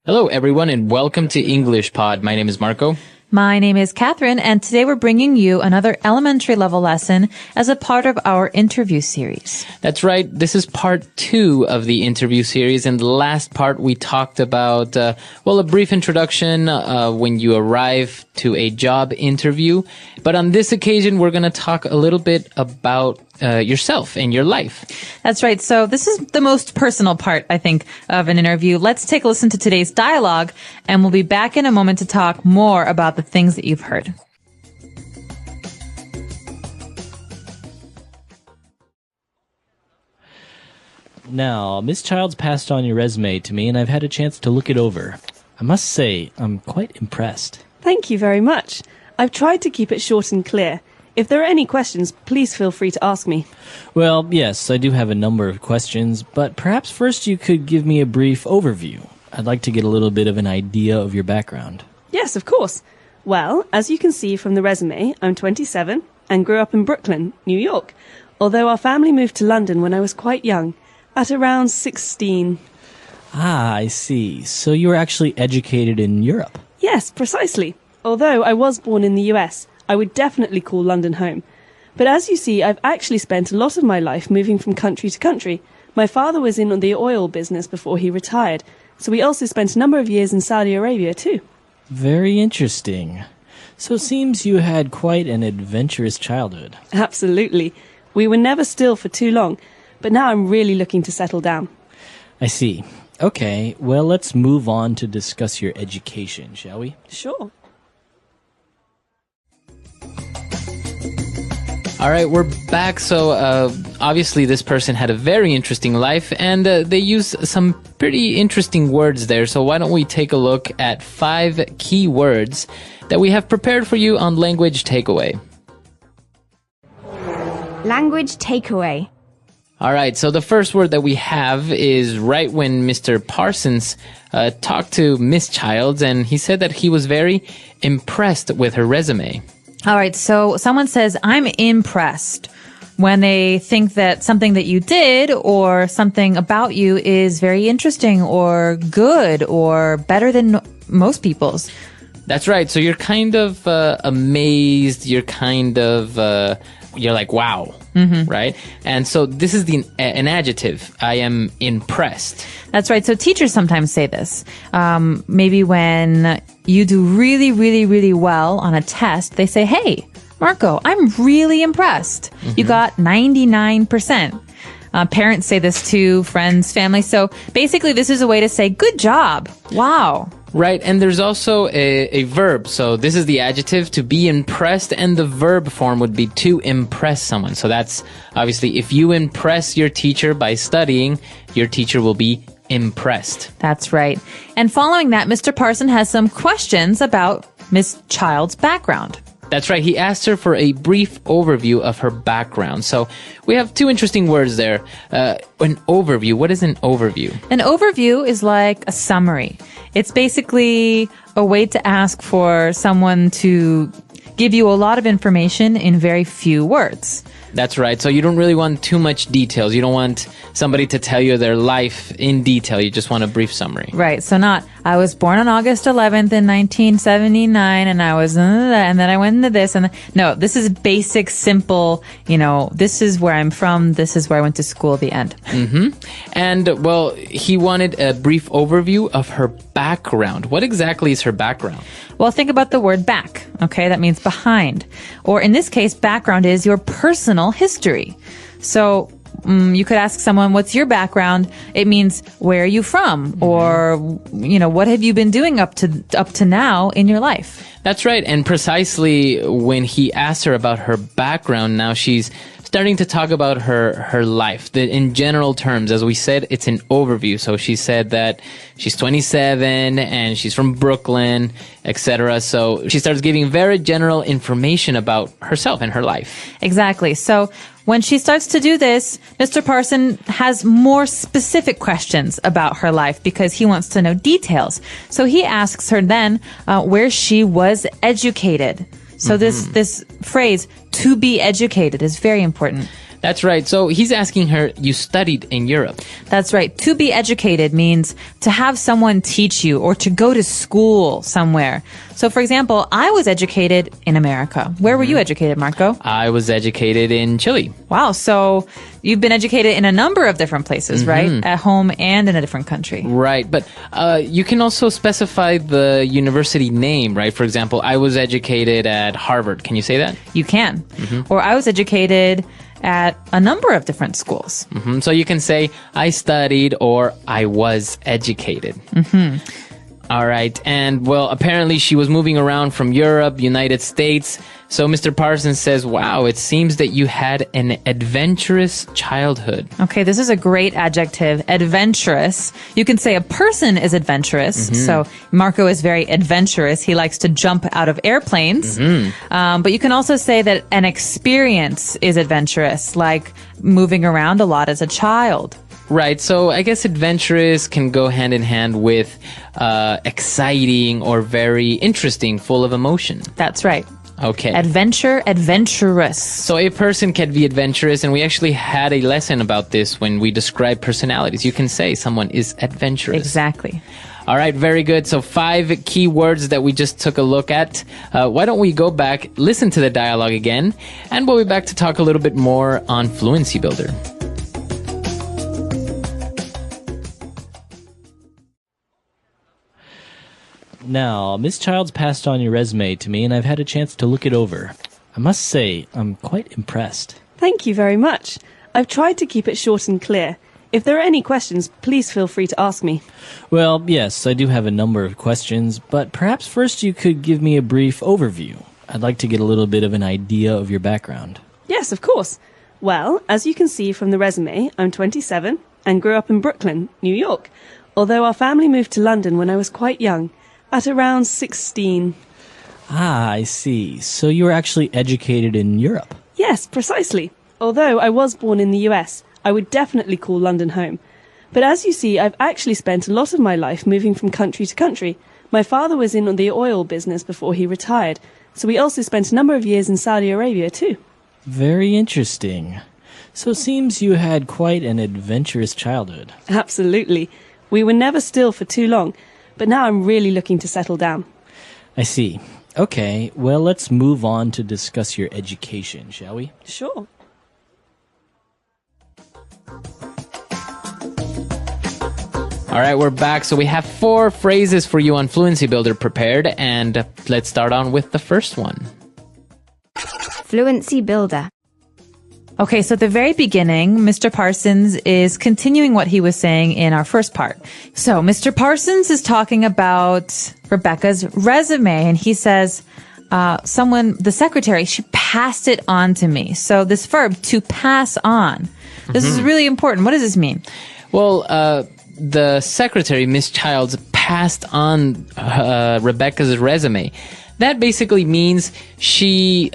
Hello, everyone, and welcome to Englishpod. My name is Marco. My name is Catherine, and today we're bringing you another elementary level lesson as a part of our interview series. That's right. This is part 2 of the interview series. In the last part, we talked about, a brief introduction when you arrive to a job interview. But on this occasion, we're going to talk a little bit about yourself and your life. That's right. So this is the most personal part, I think, of an interview. Let's take a listen to today's dialogue, and we'll be back in a moment to talk more about the things that you've heard. Now, Miss Childs passed on your resume to me, and I've had a chance to look it over. I must say, I'm quite impressed. Thank you very much. I've tried to keep it short and clear. If there are any questions, please feel free to ask me. Well, yes, I do have a number of questions, but perhaps first you could give me a brief overview. I'd like to get a little bit of an idea of your background. Yes, of course. Well, as you can see from the resume, I'm 27 and grew up in Brooklyn, New York, although our family moved to London when I was quite young, at around 16. Ah, I see. So you were actually educated in Europe? Yes, precisely. Although I was born in the US, I would definitely call London home. But as you see, I've actually spent a lot of my life moving from country to country. My father was in the oil business before he retired, so we also spent a number of years in Saudi Arabia too. Very interesting. So it seems you had quite an adventurous childhood. Absolutely. We were never still for too long, but now I'm really looking to settle down. I see. Okay, well, let's move on to discuss your education, shall we? Sure. All right, we're back. So obviously this person had a very interesting life, and they use some pretty interesting words there. So why don't we take a look at 5 key words that we have prepared for you on Language Takeaway. Language takeaway. All right, so the first word that we have is right when Mr. Parsons talked to Miss Childs, and he said that he was very impressed with her resume. All right, so someone says, I'm impressed when they think that something that you did or something about you is very interesting or good or better than most people's. That's right. So you're kind of amazed. You're kind of, you're like, wow, right? And so this is an adjective. I am impressed. That's right. So teachers sometimes say this. Maybe when you do really, really, really well on a test, they say, hey, Marco, I'm really impressed. You got 99%. Parents say this to friends, family. So basically, this is a way to say, good job. Wow. Right, and there's also a verb. So this is the adjective, to be impressed, and the verb form would be to impress someone. So that's obviously, if you impress your teacher by studying, your teacher will be impressed. That's right. And following that, Mr. Parson has some questions about Miss Child's background. That's right. He asked her for a brief overview of her background. So we have 2 interesting words there. An overview. What is an overview? An overview is like a summary. It's basically a way to ask for someone to give you a lot of information in very few words. That's right. So you don't really want too much details. You don't want somebody to tell you their life in detail. You just want a brief summary. Right. So not, I was born on August 11th in 1979 and I was, and then I went into this. And no, this is basic, simple, this is where I'm from. This is where I went to school, the end. And well, he wanted a brief overview of her background. What exactly is her background? Well, think about the word back. Okay. That means behind. Or in this case, background is your personal history. So you could ask someone, what's your background? It means, where are you from? Or, what have you been doing up to now in your life? That's right. And precisely when he asked her about her background, now she's starting to talk about her life. In general terms, as we said, it's an overview. So she said that she's 27 and she's from Brooklyn, etc. So she starts giving very general information about herself and her life. Exactly. So when she starts to do this, Mr. Parson has more specific questions about her life because he wants to know details. So he asks her then where she was educated. So this phrase, to be educated, is very important. That's right. So he's asking her, you studied in Europe. That's right. To be educated means to have someone teach you or to go to school somewhere. So, for example, I was educated in America. Where were you educated, Marco? I was educated in Chile. Wow. So you've been educated in a number of different places, right? At home and in a different country. Right. But you can also specify the university name, right? For example, I was educated at Harvard. Can you say that? You can. Or I was educated at a number of different schools. So you can say, I studied or I was educated. All right. And well, apparently she was moving around from Europe, United States. So Mr. Parsons says, wow, it seems that you had an adventurous childhood. Okay, this is a great adjective, adventurous. You can say a person is adventurous. So Marco is very adventurous. He likes to jump out of airplanes. But you can also say that an experience is adventurous, like moving around a lot as a child. Right. So I guess adventurous can go hand in hand with exciting or very interesting, full of emotion. That's right. Okay. Adventure, adventurous. So a person can be adventurous, and we actually had a lesson about this when we describe personalities. You can say someone is adventurous. Exactly. All right, very good. So 5 key words that we just took a look at. Why don't we go back, listen to the dialogue again, and we'll be back to talk a little bit more on Fluency Builder. Now, Miss Childs passed on your resume to me, and I've had a chance to look it over. I must say, I'm quite impressed. Thank you very much. I've tried to keep it short and clear. If there are any questions, please feel free to ask me. Well, yes, I do have a number of questions, but perhaps first you could give me a brief overview. I'd like to get a little bit of an idea of your background. Yes, of course. Well, as you can see from the resume, I'm 27 and grew up in Brooklyn, New York, although our family moved to London when I was quite young, at around 16. Ah, I see. So you were actually educated in Europe? Yes, precisely. Although I was born in the US, I would definitely call London home. But as you see, I've actually spent a lot of my life moving from country to country. My father was in the oil business before he retired, so we also spent a number of years in Saudi Arabia too. Very interesting. So it seems you had quite an adventurous childhood. Absolutely. We were never still for too long, but now I'm really looking to settle down. I see. Okay, well, let's move on to discuss your education, shall we? Sure. All right, we're back. So we have 4 phrases for you on Fluency Builder prepared, and let's start on with the first one. Fluency Builder. Okay, so at the very beginning, Mr. Parsons is continuing what he was saying in our first part. So Mr. Parsons is talking about Rebecca's resume, and he says, the secretary, she passed it on to me. So this verb, to pass on, this is really important. What does this mean? Well, the secretary, Miss Childs, passed on Rebecca's resume. That basically means Miss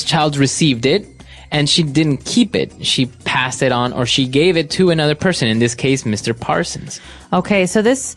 Childs received it, and she didn't keep it. She passed it on, or she gave it to another person, in this case, Mr. Parsons. Okay, so this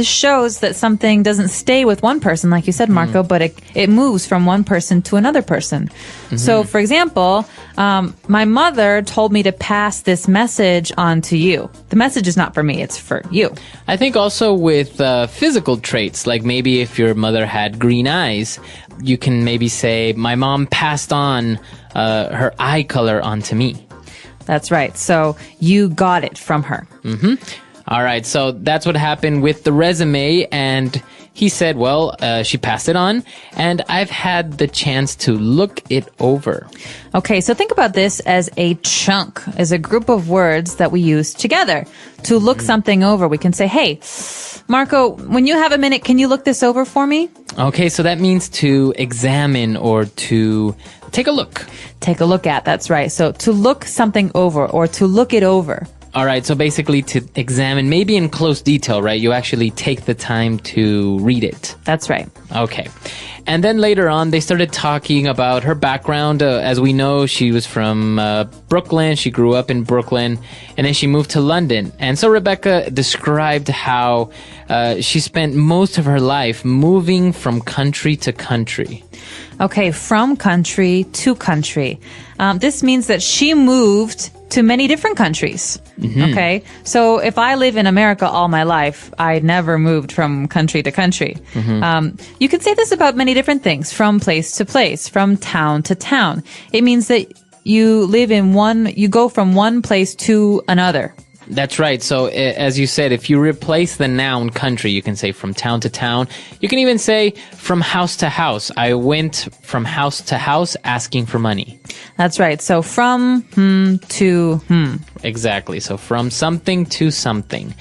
shows that something doesn't stay with one person, like you said, Marco, but it moves from one person to another person. So, for example, my mother told me to pass this message on to you. The message is not for me, it's for you. I think also with physical traits, like maybe if your mother had green eyes, you can maybe say, my mom passed on her eye color onto me. That's right. So you got it from her. All right. So that's what happened with the resume. And he said, well, she passed it on, and I've had the chance to look it over. Okay. So think about this as a chunk, as a group of words that we use together. To look something over, we can say, hey, Marco, when you have a minute, can you look this over for me? Okay. So that means to examine or to take a look. Take a look at, that's right. So to look something over or to look it over. All right, so basically to examine, maybe in close detail, right? You actually take the time to read it. That's right. Okay. And then later on, they started talking about her background. As we know, she was from Brooklyn. She grew up in Brooklyn, and then she moved to London. And so Rebecca described how she spent most of her life moving from country to country. Okay, from country to country. This means that she moved to many different countries. Okay, so if I live in America all my life, I never moved from country to country. You can say this about many different things, from place to place, from town to town. It means that you go from one place to another. That's right. So as you said, if you replace the noun country, you can say from town to town. You can even say from house to house. I went from house to house asking for money. That's right. So from to Exactly. So from something to something.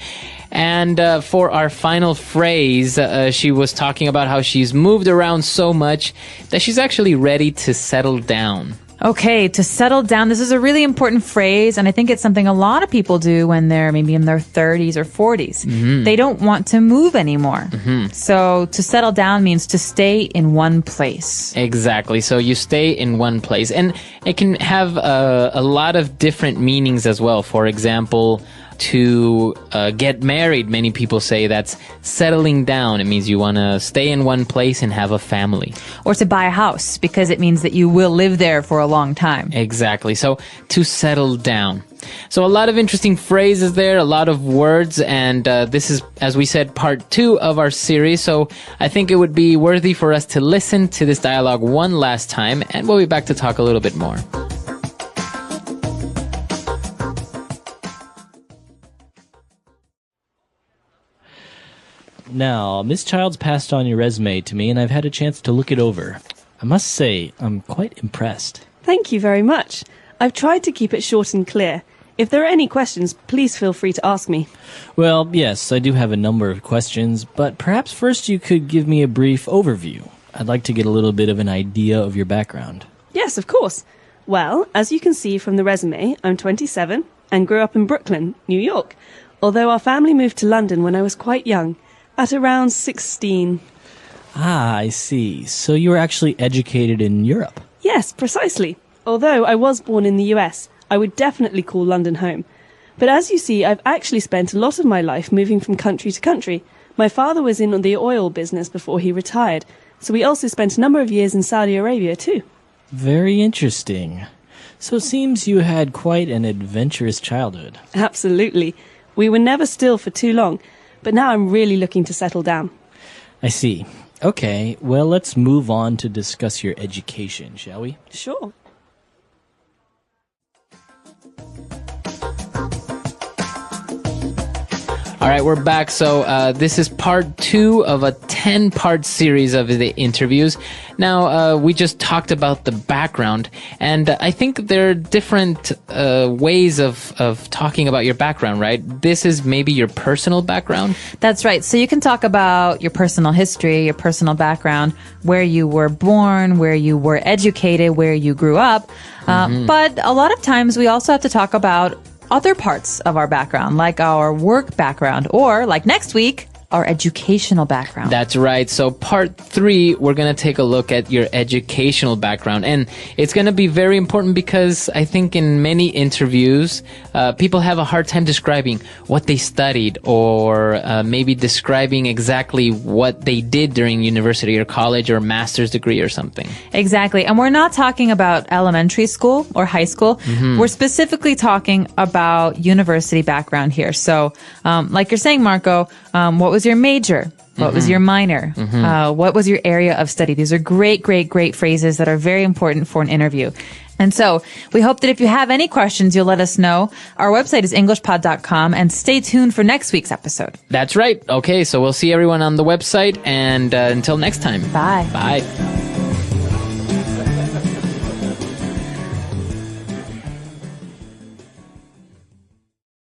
And for our final phrase, she was talking about how she's moved around so much that she's actually ready to settle down. Okay, to settle down. This is a really important phrase, and I think it's something a lot of people do when they're maybe in their 30s or 40s. They don't want to move anymore. So to settle down means to stay in one place. Exactly. So you stay in one place. And it can have a lot of different meanings as well. For example, to get married, many people say that's settling down. It means you want to stay in one place and have a family. Or to buy a house, because it means that you will live there for a long time. Exactly. So to settle down. So a lot of interesting phrases there, a lot of words, and this is, as we said, part 2 of our series. So I think it would be worthy for us to listen to this dialogue one last time, and we'll be back to talk a little bit more. Now, Miss Childs passed on your resume to me, and I've had a chance to look it over. I must say, I'm quite impressed. Thank you very much. I've tried to keep it short and clear. If there are any questions, please feel free to ask me. Well, yes, I do have a number of questions, but perhaps first you could give me a brief overview. I'd like to get a little bit of an idea of your background. Yes, of course. Well, as you can see from the resume, I'm 27 and grew up in Brooklyn, New York, although our family moved to London when I was quite young, at around 16. Ah, I see. So you were actually educated in Europe? Yes, precisely. Although I was born in the US, I would definitely call London home. But as you see, I've actually spent a lot of my life moving from country to country. My father was in the oil business before he retired, so we also spent a number of years in Saudi Arabia too. Very interesting. So it seems you had quite an adventurous childhood. Absolutely. We were never still for too long, but now I'm really looking to settle down. I see. Okay, well, let's move on to discuss your education, shall we? Sure. All right, we're back. So this is part 2 of a 10-part series of the interviews. Now, we just talked about the background, and I think there are different ways of talking about your background, right? This is maybe your personal background. That's right. So you can talk about your personal history, your personal background, where you were born, where you were educated, where you grew up. But a lot of times we also have to talk about other parts of our background, like our work background, or like next week, our educational background. That's right. So part 3, we're going to take a look at your educational background. And it's going to be very important because I think in many interviews, people have a hard time describing what they studied or maybe describing exactly what they did during university or college or master's degree or something. Exactly. And we're not talking about elementary school or high school. We're specifically talking about university background here. So like you're saying, Marco, what was your major? What was your minor? What was your area of study? These are great, great, great phrases that are very important for an interview. And so we hope that if you have any questions, you'll let us know. Our website is Englishpod.com, and stay tuned for next week's episode. That's right. Okay, so we'll see everyone on the website, and until next time. Bye. Bye.